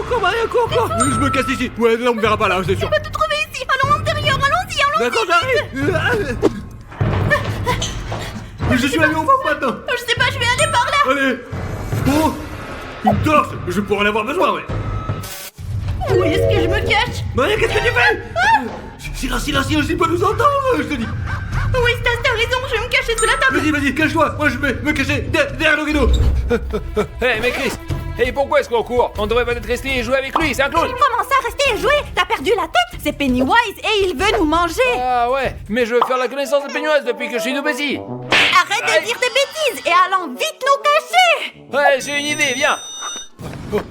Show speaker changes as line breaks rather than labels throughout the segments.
cours, Maria, cours. Je me casse ici. Ouais, là, on me verra pas là, c'est sûr.
On va te trouver ici. Allons à l'intérieur, allons-y.
D'accord, j'arrive. Je suis allé au fond maintenant.
Je sais pas, je vais aller par là.
Allez. Oh, une torche. Je pourrais en avoir besoin, ouais.
Où est-ce que je me cache?
Maria, qu'est-ce que tu fais? Silence, il peut nous entendre, je te dis.
Oui, Stas, t'as raison, je vais me cacher sous la table.
Vas-y, cache-toi. Moi, je vais me cacher derrière le rideau.
Hé, mais Chris, et pourquoi est-ce qu'on court? On devrait peut-être rester et jouer avec lui, c'est un clown.
Comment ça, rester et jouer? T'as perdu la tête? C'est Pennywise et il veut nous manger.
Ah ouais, mais je veux faire la connaissance de Pennywise depuis que je suis tout petit.
Arrête de dire des bêtises et allons vite nous cacher.
Ouais, j'ai une idée, viens.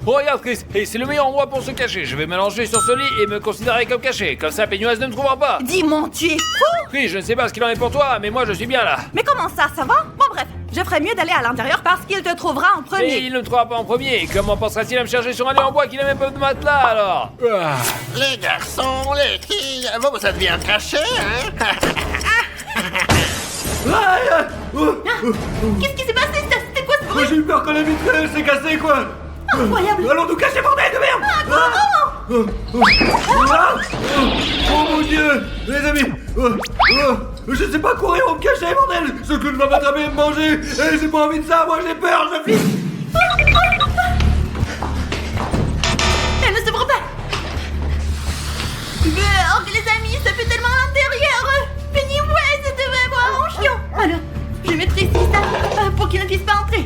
Oh, regarde Chris, et c'est le meilleur endroit pour se cacher. Je vais m'allonger sur ce lit et me considérer comme caché. Comme ça, Pennywise ne me trouvera pas.
Dis-moi, tu es fou?
Chris, je ne sais pas ce qu'il en est pour toi, mais moi je suis bien là.
Mais comment ça va? Bon bref, je ferais mieux d'aller à l'intérieur parce qu'il te trouvera en
Et
premier.
il ne me trouvera pas en premier. Comment pensera-t-il à me chercher sur un lit en bois qui n'a même pas de matelas alors?
Les garçons, les filles, vous êtes bien cachés, hein?
Qu'est-ce qui s'est passé, Stas? C'était quoi ce
Moi,
bruit?
j'ai eu peur quand la vitre elle s'est cassée, quoi.
Incroyable.
Allons nous cacher, bordel de merde. Oh mon Dieu, les amis. Je sais pas courir ou me cacher, bordel. Ce clown va m'attraper et me manger. Et j'ai pas envie de ça, moi j'ai peur, je flippe.
Elle ne se prend pas. Les amis, ça fait tellement à l'intérieur. Pennywise devrait avoir un chiant. Alors, je vais mettre ici ça pour qu'il ne puisse pas entrer.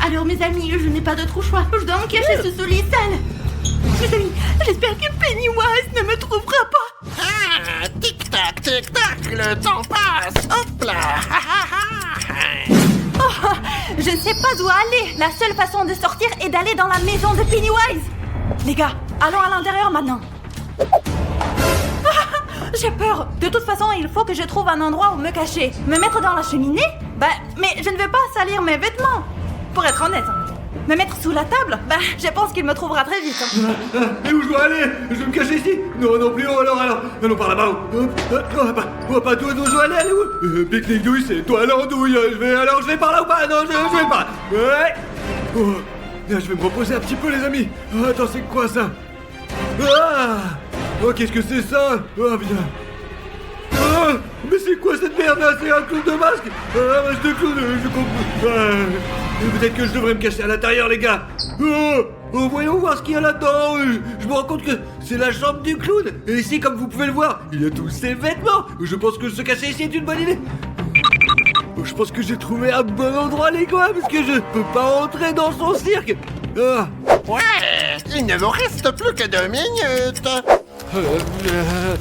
Alors mes amis, je n'ai pas d'autre choix. Je dois me cacher sous ce lit sale. Mes amis, j'espère que Pennywise ne me trouvera pas.
Ah, tic-tac, le temps passe. Hop là.
Oh, je ne sais pas où aller. La seule façon de sortir est d'aller dans la maison de Pennywise. Les gars, allons à l'intérieur maintenant. J'ai peur. De toute façon, il faut que je trouve un endroit où me cacher. Me mettre dans la cheminée? Mais je ne veux pas salir mes vêtements. Pour être honnête. Me mettre sous la table? Je pense qu'il me trouvera très vite.
Et où je dois aller? Je vais me cacher ici? Non plus, alors. Allons par là-bas. On va pas tout, où je dois aller, allez où? Pique-nique douille, c'est toi l'andouille. Je vais par là ou pas? Non, je vais pas. Ouais. Oh, là, je vais me reposer un petit peu, les amis. Attends, c'est quoi ça? Oh, qu'est-ce que c'est ça? Oh, bien. Mais c'est quoi cette merde là? C'est un clown de masque? Un masque de clown, je comprends. Peut-être que je devrais me cacher à l'intérieur, les gars. Voyons voir ce qu'il y a là-dedans. Je me rends compte que c'est la chambre du clown. Et ici, comme vous pouvez le voir, il y a tous ses vêtements. Je pense que se cacher ici est une bonne idée. Je pense que j'ai trouvé un bon endroit, les gars, parce que je peux pas entrer dans son cirque.
Ouais, il ne vous reste plus que 2 minutes.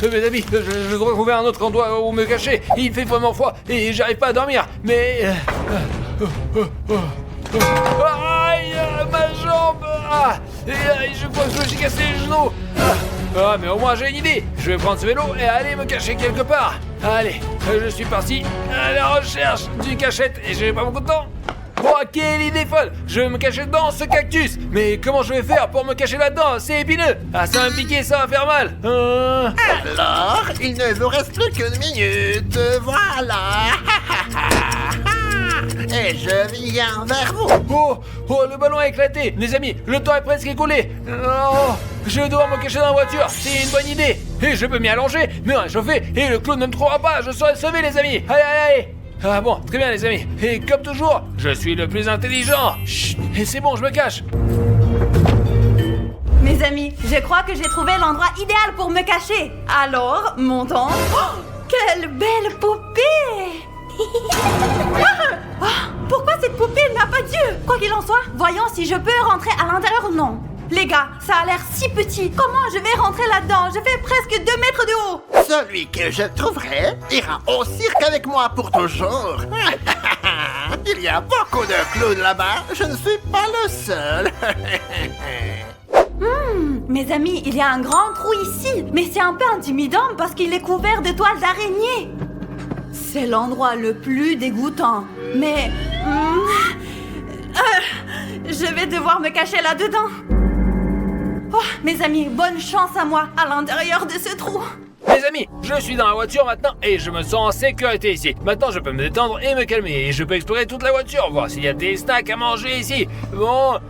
Mes amis, je dois trouver un autre endroit où me cacher. Il fait vraiment froid et j'arrive pas à dormir. Mais... Aïe, ma jambe. Je crois que je me suis cassé les genoux. Mais au moins j'ai une idée. Je vais prendre ce vélo et aller me cacher quelque part. Allez, je suis parti à la recherche d'une cachette et j'ai pas beaucoup de temps. Oh, quelle idée folle! Je vais me cacher dans ce cactus! Mais comment je vais faire pour me cacher là-dedans? C'est épineux! Ça va me piquer, ça va faire mal!
Alors, il ne vous reste plus qu'une minute. Voilà. Et je viens vers vous.
Oh, le ballon a éclaté! Les amis, le temps est presque écoulé! Oh, je vais devoir me cacher dans la voiture! C'est une bonne idée! Et je peux m'y allonger, me réchauffer, et le clown ne me trouvera pas! Je serai sauvé, les amis! Allez! Ah bon, très bien les amis. Et comme toujours, je suis le plus intelligent. Chut, et c'est bon, je me cache.
Mes amis, je crois que j'ai trouvé l'endroit idéal pour me cacher. Alors, montons. Oh, quelle belle poupée! Pourquoi cette poupée n'a pas d'yeux? Quoi qu'il en soit, voyons si je peux rentrer à l'intérieur ou non. Les gars, ça a l'air si petit. Comment je vais rentrer là-dedans? Je fais presque 2 mètres de haut.
Celui que je trouverai ira au cirque avec moi pour toujours. Il y a beaucoup de clowns là-bas. Je ne suis pas le seul.
Mes amis, il y a un grand trou ici. Mais c'est un peu intimidant parce qu'il est couvert de toiles d'araignée. C'est l'endroit le plus dégoûtant. Mais... je vais devoir me cacher là-dedans. Oh, mes amis, bonne chance à moi à l'intérieur de ce trou.
Mes amis, je suis dans la voiture maintenant et je me sens en sécurité ici. Maintenant, je peux me détendre et me calmer. Et je peux explorer toute la voiture, voir s'il y a des snacks à manger ici. Bon,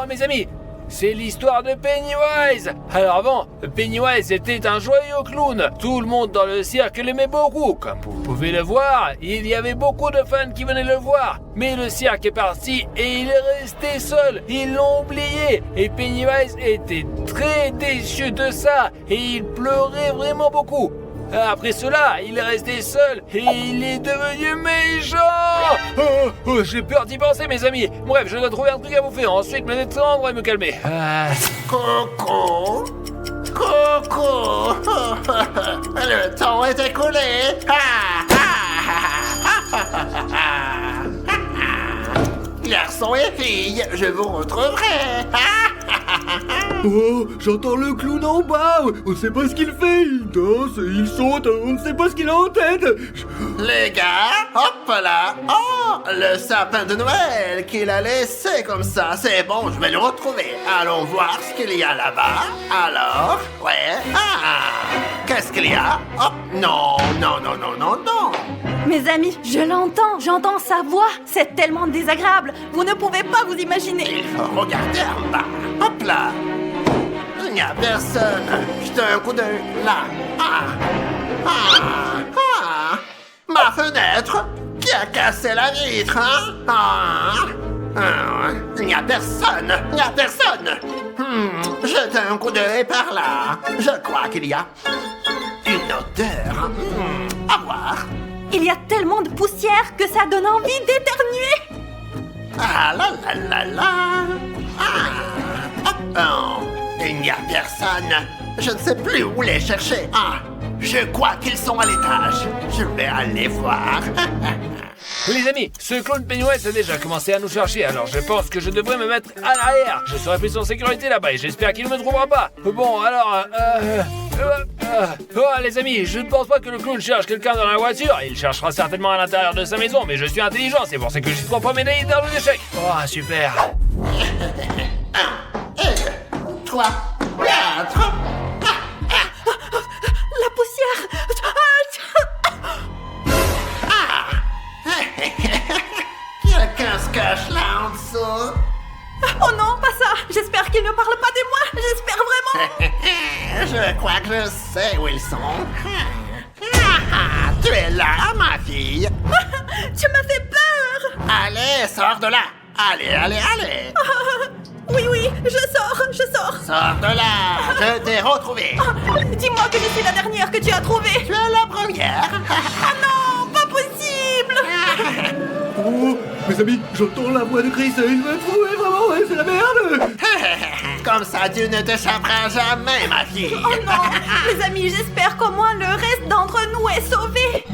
mes amis, c'est l'histoire de Pennywise. Alors avant, Pennywise était un joyeux clown. Tout le monde dans le cirque l'aimait beaucoup. Comme vous pouvez le voir, il y avait beaucoup de fans qui venaient le voir. Mais le cirque est parti et il est resté seul. Ils l'ont oublié. Et Pennywise était très déçu de ça. Et il pleurait vraiment beaucoup. Après cela, il est resté seul et il est devenu méchant. J'ai peur d'y penser, mes amis. Bref, je dois trouver un truc à bouffer, ensuite me détendre et me calmer.
Coco, Coco, le temps est écoulé. Garçons et filles, je vous retrouverai.
Oh, j'entends le clown en bas. On ne sait pas ce qu'il fait. Il danse, il saute. On ne sait pas ce qu'il a en tête.
Les gars, hop là. Oh, le sapin de Noël qu'il a laissé comme ça. C'est bon, je vais le retrouver. Allons voir ce qu'il y a là-bas. Alors, ouais. Qu'est-ce qu'il y a? Oh, non, non, non, non, non, non.
Mes amis, je l'entends, j'entends sa voix. C'est tellement désagréable. Vous ne pouvez pas vous imaginer.
Il faut regarder en bas. Hop là. Il n'y a personne. Jetez un coup d'œil là. Ma fenêtre. Qui a cassé la vitre, hein? Il n'y a personne. Il n'y a personne. Jetez un coup d'œil par là. Je crois qu'il y a une odeur. À voir.
Il y a tellement de poussière que ça donne envie d'éternuer.
Ah là là là là. Il n'y a personne. Je ne sais plus où les chercher. Je crois qu'ils sont à l'étage. Je vais aller voir.
Les amis, ce clown Pennywise a déjà commencé à nous chercher, alors je pense que je devrais me mettre à l'arrière. Je serai plus en sécurité là-bas et j'espère qu'il ne me trouvera pas. Bon, alors, les amis, je ne pense pas que le clown cherche quelqu'un dans la voiture. Il cherchera certainement à l'intérieur de sa maison, mais je suis intelligent, c'est pour ça que je suis 3 fois médaillé dans les échecs. Oh, super.
1, 2, 3, 4.
La poussière.
Quelqu'un se cache là en dessous.
Oh non, pas ça. J'espère qu'il ne parle pas de moi. J'espère vraiment.
Je crois que je sais où ils sont. Tu es là, ma fille.
Tu m'as fait peur.
Allez, sors de là. Allez, allez, allez.
Oui, je sors.
Sors de là. Je t'ai retrouvé.
Dis-moi que je suis la dernière que tu as trouvée.
Tu es la première.
Oh non, pas possible.
Oh, mes amis, j'entends la voix de Chris. Il m'a trouvé vraiment. Ouais, c'est la merde.
Comme ça, tu ne t'échapperas jamais, ma fille.
Oh non, mes amis, j'espère qu'au moins le reste d'entre nous est sauvé.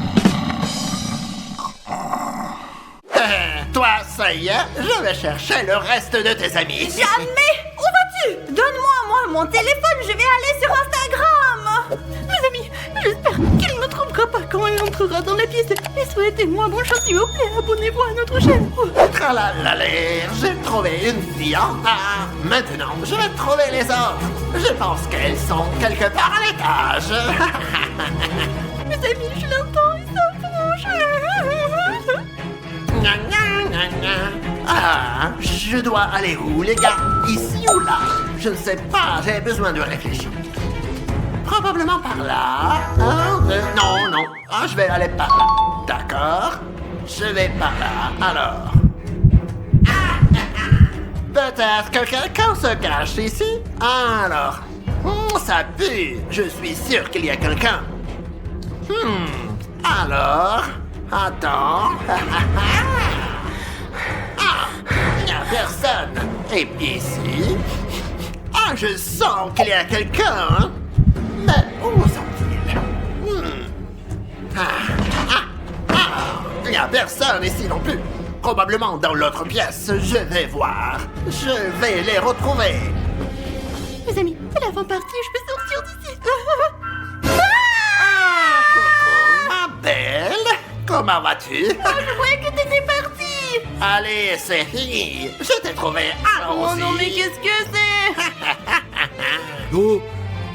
Toi, ça y est, je vais chercher le reste de tes amis.
Jamais. Où vas-tu? Donne-moi mon téléphone, je vais aller sur Instagram. Mes amis, j'espère qu'il ne trouvera pas quand il entrera dans la pièce. Et souhaitez-moi bonne chance, s'il vous plaît. Abonnez-vous à notre chaîne.
Tralalala, j'ai trouvé une fille en bas. Maintenant, je vais trouver les autres. Je pense qu'elles sont quelque part à l'étage.
Mes amis, je l'entends, ils s'approchent.
Gna, gna, gna, gna. Je dois aller où, les gars? Ici ou là? Je ne sais pas, j'ai besoin de réfléchir. Probablement par là. Non. Je vais aller par là. D'accord? Je vais par là, alors. Peut-être que quelqu'un se cache ici. Alors. Ça pue. Je suis sûr qu'il y a quelqu'un. Alors. Attends. Il n'y a personne. Et puis ici. Je sens qu'il y a quelqu'un. Mais où sont-ils? Il n'y a personne ici non plus. Probablement dans l'autre pièce. Je vais voir. Je vais les retrouver.
Mes amis, avant de partir, je peux sortir d'ici.
Coucou, ma belle. Comment vas-tu?
Je croyais que t'étais parti.
Allez, c'est fini. Je t'ai trouvé. Allons-y.
Oh non, mais qu'est-ce que c'est?
Oh,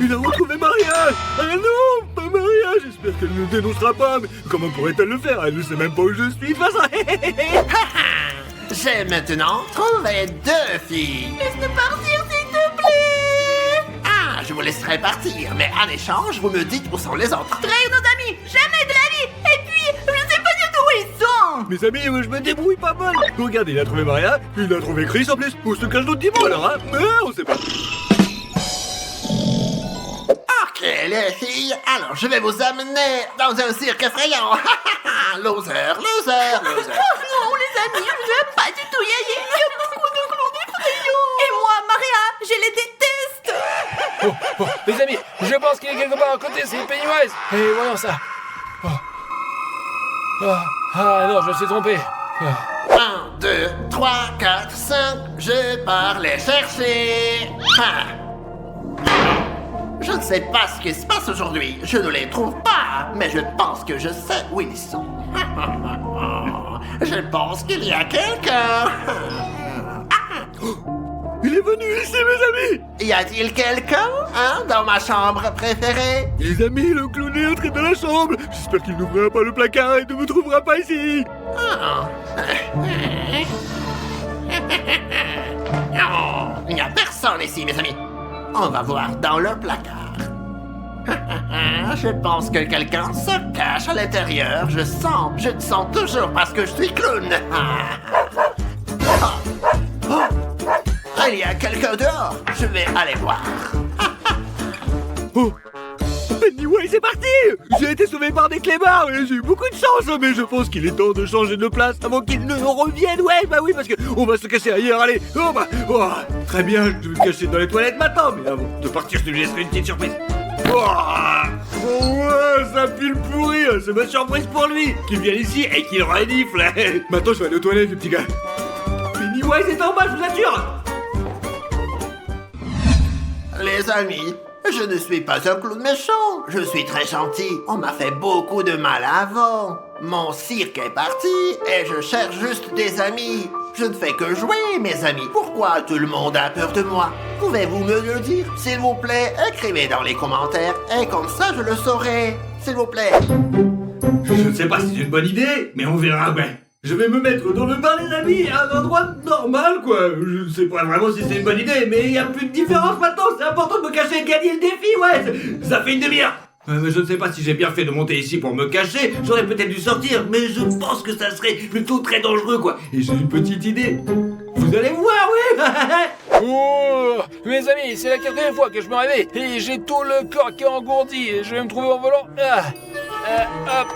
il a retrouvé Maria. Ah non, pas Maria. J'espère qu'elle ne nous dénoncera pas. Mais comment pourrait-elle le faire? Elle ne sait même pas où je suis. Face à...
J'ai maintenant trouvé 2 filles.
Laisse-nous partir, s'il te
vous laisserai partir, mais en échange, vous me dites où sont les autres.
Trahir nos amis, jamais de la vie. Et puis, je sais pas du tout où ils sont.
Mes amis, je me débrouille pas mal. Regardez, il a trouvé Maria, il a trouvé Chris en plus. Où se cache d'autres diamants alors, hein? On sait pas.
Ok, les filles, alors je vais vous amener dans un cirque effrayant. Loser, loser, loser.
Oh non, les amis, je veux pas du tout y aller. Il y a beaucoup de clowns effrayants. Et moi, Maria, je les déteste.
Les amis, je pense qu'il est quelque part à côté, c'est Pennywise. Et voyons ça. Ah non, je me suis trompé.
1, 2, 3, 4, 5, je pars les chercher. Je ne sais pas ce qui se passe aujourd'hui, je ne les trouve pas, mais je pense que je sais où ils sont. Je pense qu'il y a quelqu'un.
Il est venu ici, mes amis.
Y a-t-il quelqu'un, dans ma chambre préférée?
Les amis, le clown est entré dans la chambre. J'espère qu'il n'ouvrira pas le placard et ne me trouvera pas ici.
Il n'y a personne ici, mes amis. On va voir dans le placard. Je pense que quelqu'un se cache à l'intérieur. Je te sens toujours parce que je suis clown. Il y a quelqu'un dehors. Je vais aller voir.
Oh, Pennywise est parti. J'ai été sauvé par des clébards et j'ai eu beaucoup de chance. Mais je pense qu'il est temps de changer de place avant qu'il ne revienne. Ouais, bah oui, parce que on va se cacher ailleurs. Allez, très bien, je vais me cacher dans les toilettes maintenant. Mais avant de partir, je te laisserai une petite surprise. Ouais, ça pile pourri. C'est ma surprise pour lui. Qu'il vienne ici et qu'il renifle. Maintenant, je vais aller aux toilettes, le petit gars. Pennywise est en bas, je vous assure.
Les amis, je ne suis pas un clown méchant. Je suis très gentil. On m'a fait beaucoup de mal avant. Mon cirque est parti et je cherche juste des amis. Je ne fais que jouer, mes amis. Pourquoi tout le monde a peur de moi? Pouvez-vous me le dire? S'il vous plaît, écrivez dans les commentaires et comme ça je le saurai. S'il vous plaît.
Je ne sais pas si c'est une bonne idée, mais on verra, ouais. Je vais me mettre dans le bain, les amis, à un endroit normal, quoi. Je ne sais pas vraiment si c'est une bonne idée, mais il n'y a plus de différence maintenant. C'est important de me cacher et de gagner le défi, ouais. Ça fait une demi-heure. Mais je ne sais pas si j'ai bien fait de monter ici pour me cacher. J'aurais peut-être dû sortir, mais je pense que ça serait plutôt très dangereux, quoi. Et j'ai une petite idée. Vous allez voir, oui.
Oh, mes amis, c'est la 4e fois que je me réveille et j'ai tout le corps qui est engourdi et je vais me trouver en volant. Hop.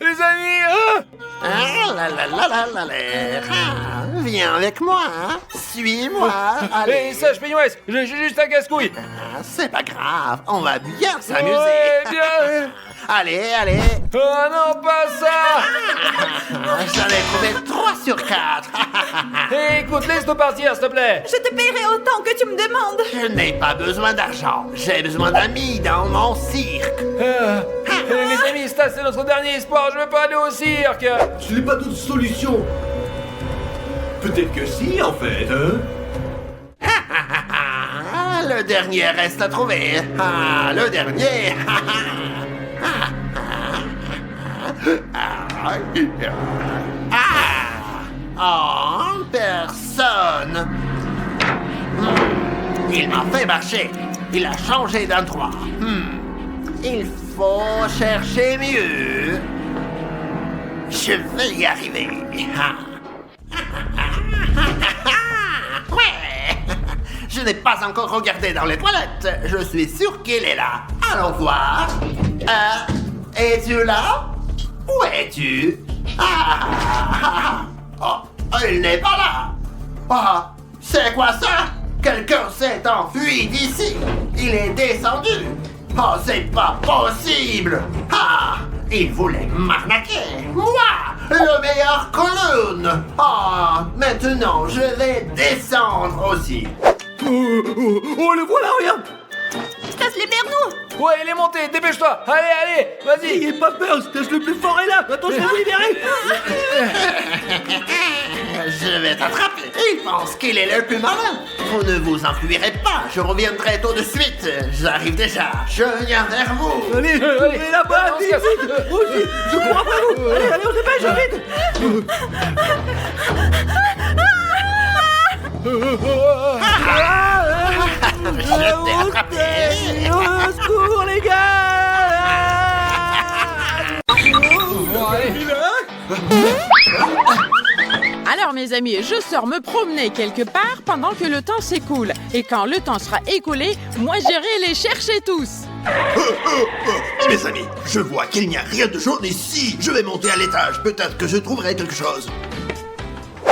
Les amis,
Viens avec moi, Suis-moi. Allez.
Et sage Pennywise, j'ai juste un casse-couille.
C'est pas grave, on va bien s'amuser.
Ouais, bien.
Allez, allez.
Oh non, pas ça.
J'en ai trouvé 3 sur 4.
Écoute, laisse-nous partir, s'il te plaît.
Je te paierai autant que tu me demandes.
Je n'ai pas besoin d'argent. J'ai besoin d'amis dans mon cirque.
Les amis, ça c'est notre dernier espoir, je veux pas aller au cirque.
Je n'ai pas d'autre solution. Peut-être que si, en fait, hein.
Le dernier reste à trouver. Le dernier. Oh, personne. Il m'a fait marcher. Il a changé d'endroit. Il faut chercher mieux. Je vais y arriver. Ouais. Je n'ai pas encore regardé dans les toilettes. Je suis sûr qu'il est là. Allons voir. Es-tu là? Où es-tu? Il n'est pas là. C'est quoi ça? Quelqu'un s'est enfui d'ici. Il est descendu. C'est pas possible. Il voulait m'arnaquer. Moi, le meilleur clown. Maintenant, je vais descendre aussi.
Le voilà, regarde.
Stas, libère-nous.
Ouais, il est monté, dépêche-toi. Allez, vas-y.
N'ayez pas peur, Stas le plus fort est là. Attends, je vais vous libérer.
Je vais t'attraper. Il pense qu'il est le plus malin. Vous ne vous enfuirez pas. Je reviendrai tout de suite. J'arrive déjà. Je viens vers vous.
Allez, là-bas, vite, vite. Moi aussi, je cours après vous. Allez, on se dépêche, vite.
Je t'ai attrapé.
Au secours, les gars!
Bon, allez.
Alors mes amis, je sors me promener quelque part pendant que le temps s'écoule. Et quand le temps sera écoulé, moi j'irai les chercher tous.
Mes amis, je vois qu'il n'y a rien de jaune ici. Je vais monter à l'étage. Peut-être que je trouverai quelque chose.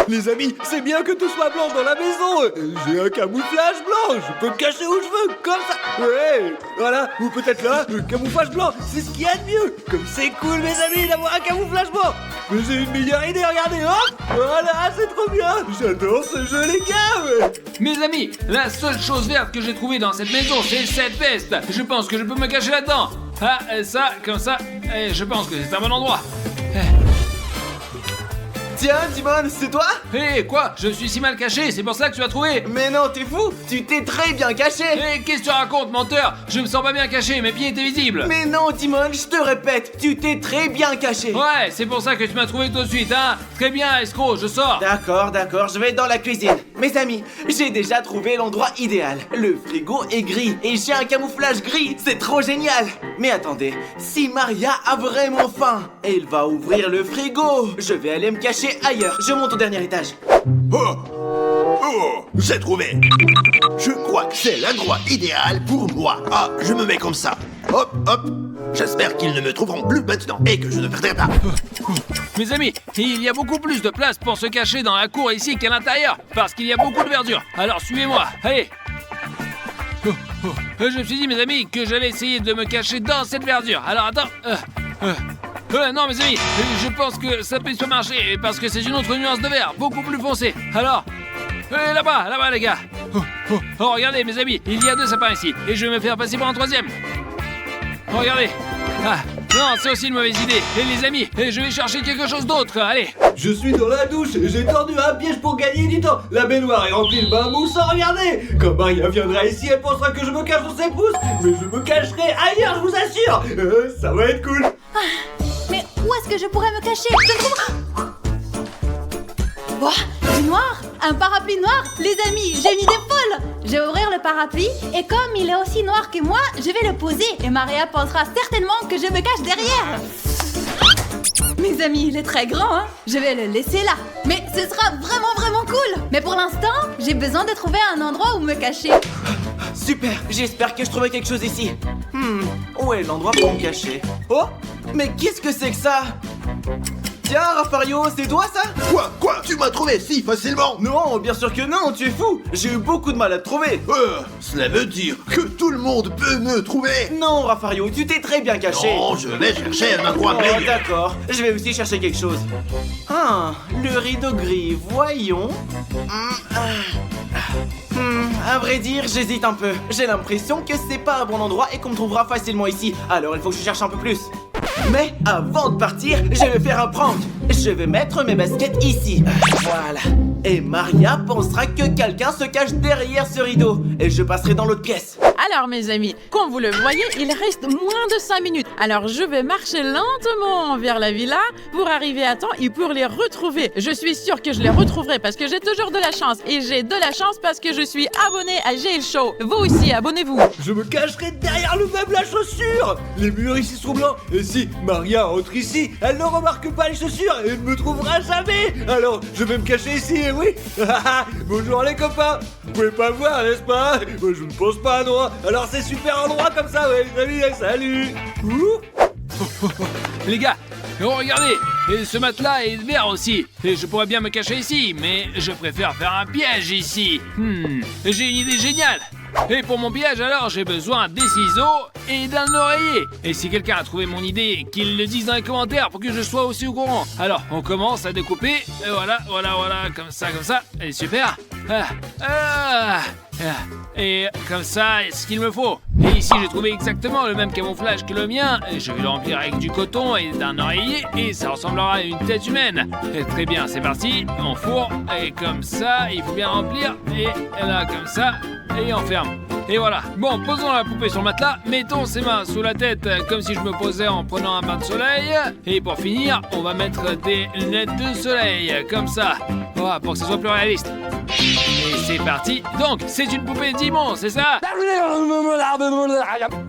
Les amis, c'est bien que tout soit blanc dans la maison. J'ai un camouflage blanc, je peux me cacher où je veux, comme ça. Ouais, voilà, ou peut-être là, le camouflage blanc, c'est ce qu'il y a de mieux. Comme c'est cool, mes amis, d'avoir un camouflage blanc. Mais j'ai une meilleure idée, regardez, hop. Voilà, c'est trop bien. J'adore ce jeu, les gars. Ouais.
Mes amis, la seule chose verte que j'ai trouvée dans cette maison, c'est cette veste. Je pense que je peux me cacher là-dedans. Ah, ça, comme ça, et je pense que c'est un bon endroit.
Tiens, Dimon, c'est toi?
Hé, quoi? Je suis si mal caché, c'est pour ça que tu as trouvé?
Mais non, t'es fou! Tu t'es très bien caché!
Hé, qu'est-ce que tu racontes, menteur? Je me sens pas bien caché, mes pieds étaient visibles.
Mais non, Dimon, je te répète, tu t'es très bien caché!
Ouais, c'est pour ça que tu m'as trouvé tout de suite, hein? Très bien, escroc, je sors.
D'accord, je vais dans la cuisine. Mes amis, j'ai déjà trouvé l'endroit idéal. Le frigo est gris et j'ai un camouflage gris, c'est trop génial! Mais attendez, si Maria a vraiment faim, elle va ouvrir le frigo. Je vais aller me cacher ailleurs. Je monte au dernier étage.
Oh, j'ai trouvé. Je crois que c'est l'endroit idéal pour moi. Ah, je me mets comme ça. Hop, hop. J'espère qu'ils ne me trouveront plus maintenant et que je ne perdrai pas.
Mes amis, il y a beaucoup plus de place pour se cacher dans la cour ici qu'à l'intérieur, parce qu'il y a beaucoup de verdure. Alors suivez-moi, allez. Je me suis dit, mes amis, que j'allais essayer de me cacher dans cette verdure. Alors attends. Non, mes amis, je pense que ça peut pas marcher parce que c'est une autre nuance de vert, beaucoup plus foncée. Alors, là-bas, les gars. Oh, regardez, mes amis, il y a 2 sapins ici et je vais me faire passer pour un 3e. Oh, regardez. Ah, non, c'est aussi une mauvaise idée. Et les amis, je vais chercher quelque chose d'autre. Allez.
Je suis dans la douche, j'ai tendu un piège pour gagner du temps. La baignoire est remplie de bain moussant, regardez. Quand Maria viendra ici, elle pensera que je me cache dans ses pouces. Mais je me cacherai ailleurs, je vous assure. Ça va être cool.
Mais où est-ce que je pourrais me cacher? Je ne trouve... Ouah, du noir? Un parapluie noir? Les amis, j'ai une idée folle! Je vais ouvrir le parapluie et comme il est aussi noir que moi, je vais le poser et Maria pensera certainement que je me cache derrière. Mes amis, il est très grand, hein? Je vais le laisser là. Mais ce sera vraiment cool. Mais pour l'instant, j'ai besoin de trouver un endroit où me cacher.
Super, j'espère que je trouverai quelque chose ici. Où est l'endroit pour me cacher? Oh, mais qu'est-ce que c'est que ça? Tiens, Raffario, c'est toi ça?
Quoi? Tu m'as trouvé si facilement?
Non, bien sûr que non, tu es fou. J'ai eu beaucoup de mal à te trouver.
Cela veut dire que tout le monde peut me trouver?
Non, Raffario, tu t'es très bien caché.
Non, je vais chercher un endroit meilleur.
D'accord, je vais aussi chercher quelque chose. Ah, le rideau gris, voyons. À vrai dire, j'hésite un peu. J'ai l'impression que c'est pas un bon endroit et qu'on me trouvera facilement ici. Alors il faut que je cherche un peu plus. Mais avant de partir, je vais faire un prank. Je vais mettre mes baskets ici. Voilà. Et Maria pensera que quelqu'un se cache derrière ce rideau. Et je passerai dans l'autre pièce.
Alors mes amis, comme vous le voyez, il reste moins de 5 minutes. Alors je vais marcher lentement vers la villa pour arriver à temps et pour les retrouver. Je suis sûre que je les retrouverai parce que j'ai toujours de la chance. Et j'ai de la chance parce que je suis abonné à GL Show. Vous aussi, abonnez-vous.
Je me cacherai derrière le meuble à chaussures. Les murs ici sont blancs. Et si Maria entre ici, elle ne remarque pas les chaussures et ne me trouvera jamais. Alors, je vais me cacher ici, oui. Bonjour les copains. Vous pouvez pas voir, n'est-ce pas? Moi, je ne pense pas, non. Alors, c'est super endroit comme ça, ouais. Salut.
Les gars, regardez, et ce matelas est vert aussi. Et je pourrais bien me cacher ici, mais je préfère faire un piège ici. J'ai une idée géniale. Et pour mon piège, alors, j'ai besoin des ciseaux et d'un oreiller. Et si quelqu'un a trouvé mon idée, qu'il le dise dans les commentaires pour que je sois aussi au courant. Alors, on commence à découper. Et voilà, comme ça. Et super. Et comme ça, ce qu'il me faut. Et ici, j'ai trouvé exactement le même camouflage que le mien. Et je vais le remplir avec du coton et d'un oreiller. Et ça ressemblera à une tête humaine. Et très bien, c'est parti. On fourre. Et comme ça, il faut bien remplir. Et là, comme ça. Et on ferme. Et voilà. Bon, posons la poupée sur le matelas, mettons ses mains sous la tête comme si je me posais en prenant un bain de soleil. Et pour finir, on va mettre des lunettes de soleil, comme ça. Voilà, pour que ça soit plus réaliste. Et c'est parti. Donc, c'est une poupée Dimon, c'est ça?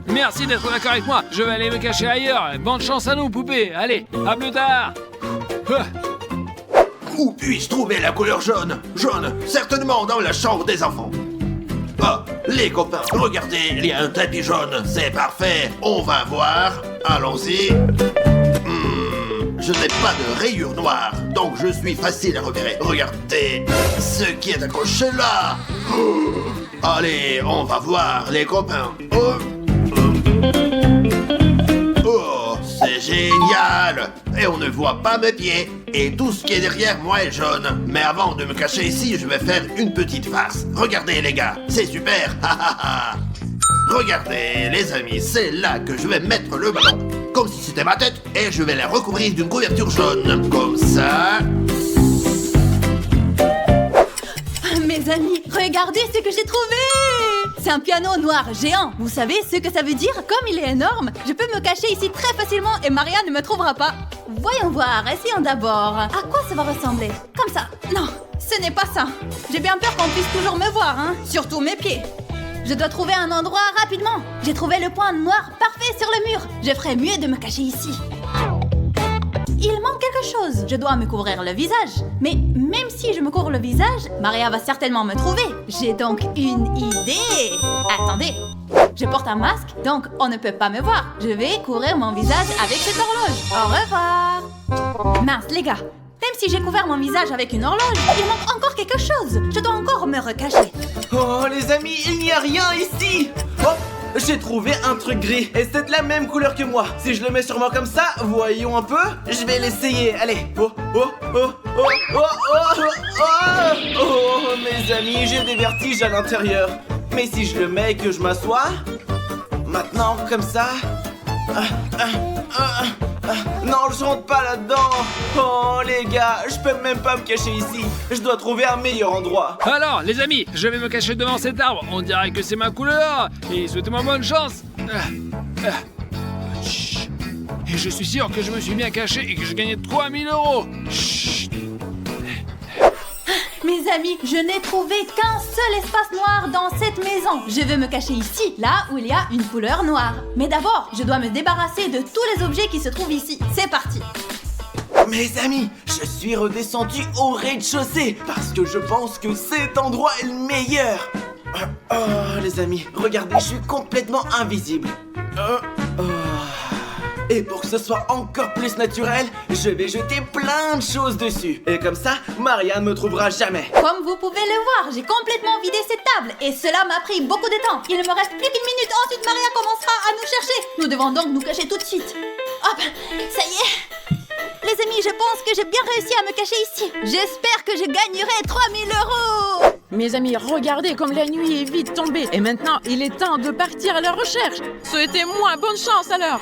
Merci d'être d'accord avec moi. Je vais aller me cacher ailleurs. Bonne chance à nous, poupée. Allez, à plus tard.
Où puis-je trouver la couleur jaune? Jaune, certainement dans la chambre des enfants. Ah, les copains, regardez, il y a un tapis jaune, c'est parfait. On va voir, allons-y. Je n'ai pas de rayures noires, donc je suis facile à repérer. Regardez ce qui est accroché là. Allez, on va voir, les copains. Oh, c'est génial! Et on ne voit pas mes pieds. Et tout ce qui est derrière moi est jaune. Mais avant de me cacher ici, je vais faire une petite farce. Regardez les gars, c'est super! Regardez les amis, c'est là que je vais mettre le ballon. Comme si c'était ma tête. Et je vais la recouvrir d'une couverture jaune. Comme ça.
Mes amis, regardez ce que j'ai trouvé! C'est un piano noir géant. Vous savez ce que ça veut dire? Comme il est énorme, je peux me cacher ici très facilement et Maria ne me trouvera pas. Voyons voir, essayons d'abord. À quoi ça va ressembler? Comme ça. Non, ce n'est pas ça. J'ai bien peur qu'on puisse toujours me voir, hein. Surtout mes pieds. Je dois trouver un endroit rapidement. J'ai trouvé le point noir parfait sur le mur. Je ferais mieux de me cacher ici. Il manque quelque chose. Je dois me couvrir le visage. Mais même si je me couvre le visage, Maria va certainement me trouver. J'ai donc une idée. Attendez. Je porte un masque, donc on ne peut pas me voir. Je vais couvrir mon visage avec cette horloge. Au revoir. Mince, les gars. Même si j'ai couvert mon visage avec une horloge, il manque encore quelque chose. Je dois encore me recacher.
Oh les amis, il n'y a rien ici. Oh, j'ai trouvé un truc gris et c'est de la même couleur que moi. Si je le mets sur moi comme ça, voyons un peu. Je vais l'essayer, allez. Oh, oh, oh, oh, oh, oh, oh, oh, oh, mes amis, j'ai des vertiges à l'intérieur. Mais si je le mets et que je m'assois, maintenant comme ça. Non, je rentre pas là-dedans. Oh les gars, je peux même pas me cacher ici. Je dois trouver un meilleur endroit.
Alors, les amis, je vais me cacher devant cet arbre. On dirait que c'est ma couleur. Et souhaitez-moi bonne chance. Chut. Et je suis sûr que je me suis bien caché et que je gagnais 3000 €. Chut.
Mes amis, je n'ai trouvé qu'un seul espace noir dans cette maison. Je vais me cacher ici, là où il y a une couleur noire. Mais d'abord, je dois me débarrasser de tous les objets qui se trouvent ici. C'est parti.
Mes amis, je suis redescendu au rez-de-chaussée parce que je pense que cet endroit est le meilleur. Oh les amis, regardez, je suis complètement invisible. Et pour que ce soit encore plus naturel, je vais jeter plein de choses dessus. Et comme ça, Maria ne me trouvera jamais.
Comme vous pouvez le voir, j'ai complètement vidé cette table. Et cela m'a pris beaucoup de temps. Il ne me reste plus qu'une minute. Ensuite, Maria commencera à nous chercher. Nous devons donc nous cacher tout de suite. Hop, ça y est. Les amis, je pense que j'ai bien réussi à me cacher ici. J'espère que je gagnerai 3000 €.
Mes amis, regardez comme la nuit est vite tombée. Et maintenant, il est temps de partir à la recherche. Souhaitez-moi bonne chance alors.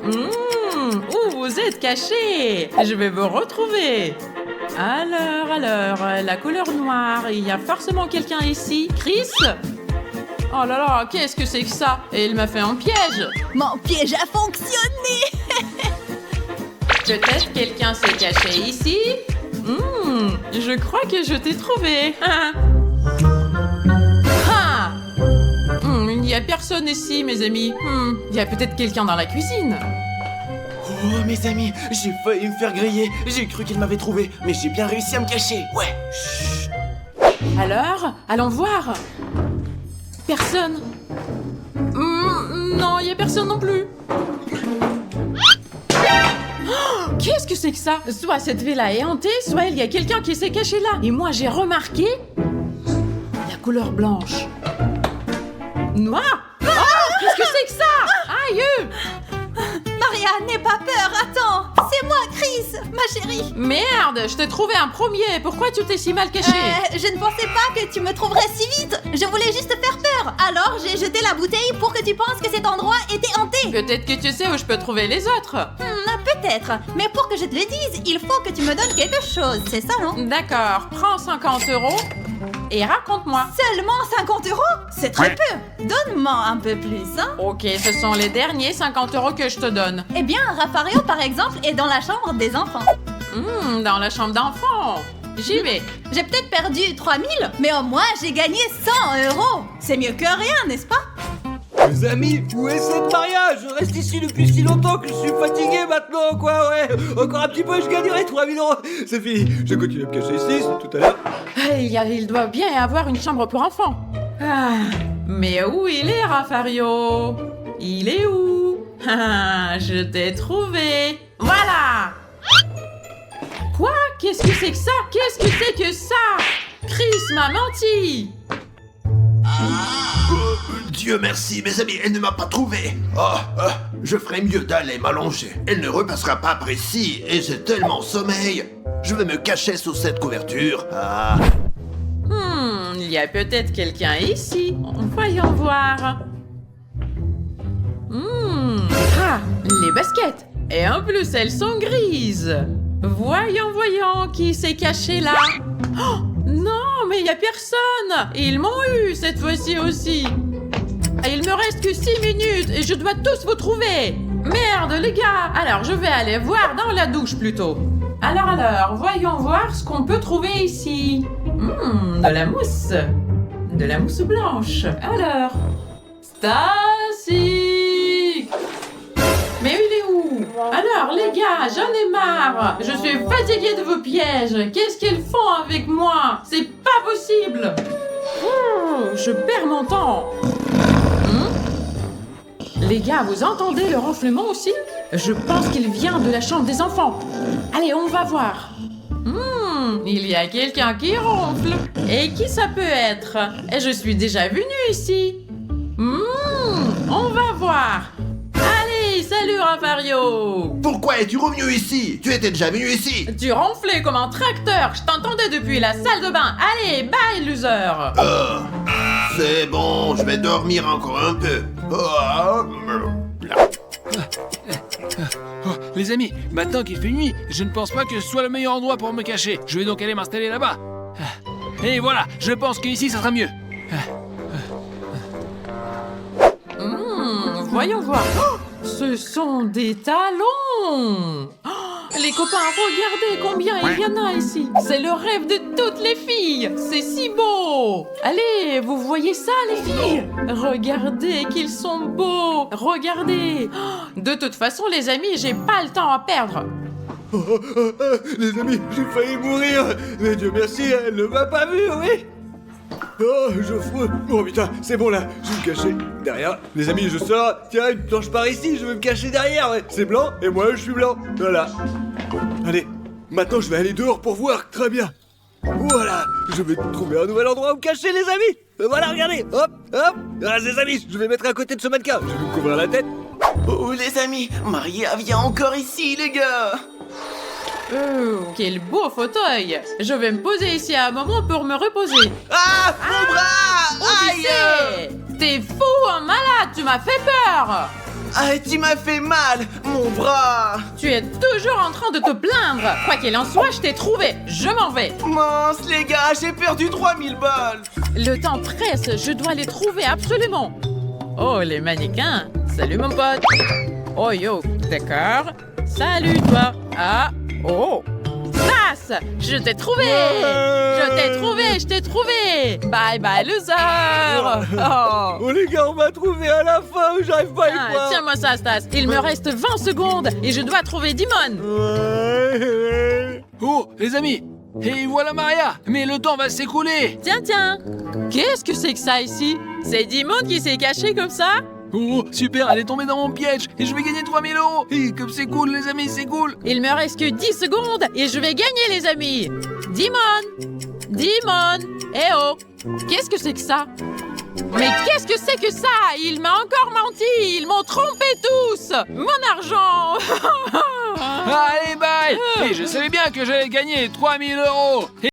Où vous êtes cachés? Je vais vous retrouver. Alors, la couleur noire, il y a forcément quelqu'un ici. Chris? Oh là là, qu'est-ce que c'est que ça? Et il m'a fait un piège.
Mon piège a fonctionné.
Peut-être quelqu'un s'est caché ici. Je crois que je t'ai trouvé. Il n'y a personne ici, mes amis. Il y a peut-être quelqu'un dans la cuisine.
Oh mes amis, j'ai failli me faire griller. J'ai cru qu'il m'avait trouvé, mais j'ai bien réussi à me cacher. Ouais. Chut.
Alors, allons voir. Personne. Non, il n'y a personne non plus. Oh, qu'est-ce que c'est que ça? Soit cette villa est hantée, soit il y a quelqu'un qui s'est caché là. Et moi, j'ai remarqué la couleur blanche. Noir. Oh, qu'est-ce que c'est que ça? Aïe!
Maria, n'aie pas peur, attends. C'est moi, Chris, ma chérie.
Merde, je t'ai trouvé un premier. Pourquoi tu t'es si mal caché?
Je ne pensais pas que tu me trouverais si vite. Je voulais juste te faire peur. Alors, j'ai jeté la bouteille pour que tu penses que cet endroit était hanté.
Peut-être que tu sais où je peux trouver les autres.
Peut-être. Mais pour que je te le dise, il faut que tu me donnes quelque chose. C'est ça, non?
D'accord, prends 50 €. et raconte-moi.
Seulement 50 €? C'est très peu. Donne-moi un peu plus, hein.
Ok, ce sont les derniers 50 € que je te donne.
Eh bien, Raffario, par exemple, est dans la chambre des enfants.
Dans la chambre d'enfant. J'y vais.
J'ai peut-être perdu 3000, mais au moins j'ai gagné 100 €. C'est mieux que rien, n'est-ce pas?
Les amis, où est cette Maria? Je reste ici depuis si longtemps que je suis fatigué maintenant, quoi, ouais. Encore un petit peu et je gagnerai 3000 €. C'est fini, je continue à me cacher ici, c'est tout à l'heure.
Il doit bien y avoir une chambre pour enfants. Mais où il est, Raffario? Il est où? Je t'ai trouvé. Voilà. Quoi? Qu'est-ce que c'est que ça? Qu'est-ce que c'est que ça? Chris m'a menti.
Dieu merci, mes amis, elle ne m'a pas trouvé. Je ferais mieux d'aller m'allonger. Elle ne repassera pas par ici et j'ai tellement sommeil. Je vais me cacher sous cette couverture.
Il y a peut-être quelqu'un ici. Voyons voir. Les baskets. Et en plus, elles sont grises. Voyons, qui s'est caché là? Oh, non, mais il y a personne. Ils m'ont eu cette fois-ci aussi. Et il me reste que 6 minutes et je dois tous vous trouver. Merde, les gars. Alors, je vais aller voir dans la douche plutôt. Alors, voyons voir ce qu'on peut trouver ici. De la mousse. De la mousse blanche. Alors, Stacy. Mais il est où? Alors, les gars, j'en ai marre. Je suis fatiguée de vos pièges. Qu'est-ce qu'ils font avec moi? C'est pas possible. Je perds mon temps. Les gars, vous entendez le ronflement aussi? Je pense qu'il vient de la chambre des enfants. Allez, on va voir. Il y a quelqu'un qui ronfle. Et qui ça peut être? Et je suis déjà venue ici. On va voir. Allez, salut Raffario.
Pourquoi es-tu revenu ici? Tu étais déjà venu ici.
Tu ronflais comme un tracteur. Je t'entendais depuis la salle de bain. Allez, bye, loser.
C'est bon, je vais dormir encore un peu.
Les amis, maintenant qu'il fait nuit, je ne pense pas que ce soit le meilleur endroit pour me cacher. Je vais donc aller m'installer là-bas. Et voilà, je pense qu'ici, ça sera mieux.
Voyons voir. Ce sont des talons. Les copains, regardez combien il y en a ici. C'est le rêve de toutes les filles. C'est si beau. Allez, vous voyez ça, les filles? Regardez qu'ils sont beaux. Regardez. De toute façon, les amis, j'ai pas le temps à perdre.
Les amis, j'ai failli mourir. Mais Dieu merci, elle ne m'a pas vu, oui. Je fous. Oh putain, c'est bon là, je vais me cacher derrière. Les amis, je sors. Tiens, une planche par ici, je vais me cacher derrière. Ouais. C'est blanc et moi je suis blanc. Voilà. Allez, maintenant je vais aller dehors pour voir. Très bien. Voilà, je vais trouver un nouvel endroit où me cacher, les amis. Voilà, regardez. Hop. Ah, les amis, je vais mettre à côté de ce mannequin. Je vais me couvrir la tête.
Oh, les amis, Maria vient encore ici, les gars.
Quel beau fauteuil. Je vais me poser ici à un moment pour me reposer.
Ah, mon bras. Aïe.
T'es fou, un malade, tu m'as fait peur.
Ah, tu m'as fait mal, mon bras.
Tu es toujours en train de te plaindre. Quoi qu'il en soit, je t'ai trouvé. Je m'en vais.
Mince, les gars, j'ai perdu 3000 balles.
Le temps presse, je dois les trouver absolument. Oh, les mannequins. Salut, mon pote. Oh, yo, d'accord. Salut, toi. Ah, oh. Stas, je t'ai trouvé. Je t'ai trouvé. Bye, bye, loser.
Oh, les gars, on m'a trouvé à la fin. J'arrive pas à y croire.
Tiens-moi ça, Stas. Il me reste 20 secondes et je dois trouver Dimon.
Oh, les amis. Et voilà Maria. Mais le temps va s'écouler.
Tiens. Qu'est-ce que c'est que ça ici? C'est Dimon qui s'est caché comme ça?
Oh, super, elle est tombée dans mon piège et je vais gagner 3000 €. Et comme c'est cool, les amis, c'est cool.
Il me reste que 10 secondes et je vais gagner, les amis. Dimon. Eh oh. Qu'est-ce que c'est que ça? Mais qu'est-ce que c'est que ça? Il m'a encore menti. Ils m'ont trompé tous. Mon argent.
Allez, bye. Et je savais bien que j'allais gagner 3000 €.